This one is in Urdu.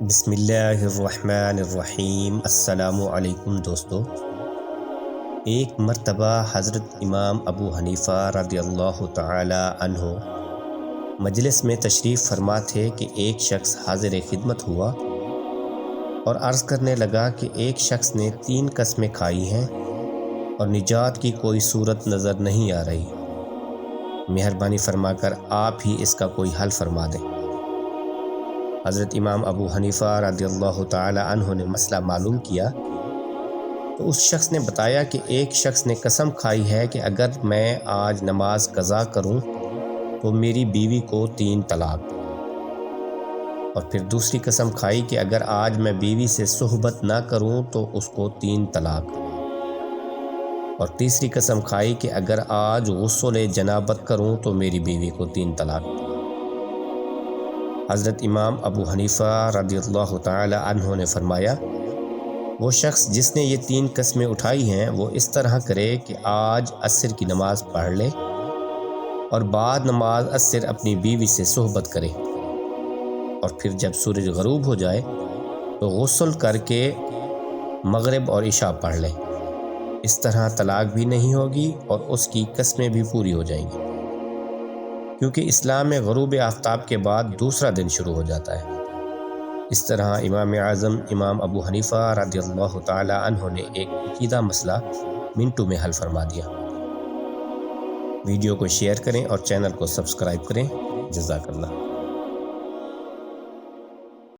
بسم اللہ الرحمن الرحیم۔ السلام علیکم دوستو۔ ایک مرتبہ حضرت امام ابو حنیفہ رضی اللہ تعالی عنہ مجلس میں تشریف فرما تھے کہ ایک شخص حاضر خدمت ہوا اور عرض کرنے لگا کہ ایک شخص نے 3 قسمیں کھائی ہیں اور نجات کی کوئی صورت نظر نہیں آ رہی، مہربانی فرما کر آپ ہی اس کا کوئی حل فرما دیں۔ حضرت امام ابو حنیفہ رضی اللہ تعالی عنہ نے مسئلہ معلوم کیا تو اس شخص نے بتایا کہ ایک شخص نے قسم کھائی ہے کہ اگر میں آج نماز قضا کروں تو میری بیوی کو 3 طلاق، اور پھر دوسری قسم کھائی کہ اگر آج میں بیوی سے صحبت نہ کروں تو اس کو 3 طلاق، اور تیسری قسم کھائی کہ اگر آج غسل جنابت کروں تو میری بیوی کو 3 طلاق۔ حضرت امام ابو حنیفہ رضی اللہ تعالی عنہ نے فرمایا، وہ شخص جس نے یہ 3 قسمیں اٹھائی ہیں وہ اس طرح کرے کہ آج عصر کی نماز پڑھ لے اور بعد نماز عصر اپنی بیوی سے صحبت کرے، اور پھر جب سورج غروب ہو جائے تو غسل کر کے مغرب اور عشاء پڑھ لے۔ اس طرح طلاق بھی نہیں ہوگی اور اس کی قسمیں بھی پوری ہو جائیں گی، کیونکہ اسلام میں غروب آفتاب کے بعد دوسرا دن شروع ہو جاتا ہے۔ اس طرح امام اعظم امام ابو حنیفہ رضی اللہ تعالی عنہ نے ایک پیچیدہ مسئلہ منٹوں میں حل فرما دیا۔ ویڈیو کو شیئر کریں اور چینل کو سبسکرائب کریں۔ جزاک اللہ۔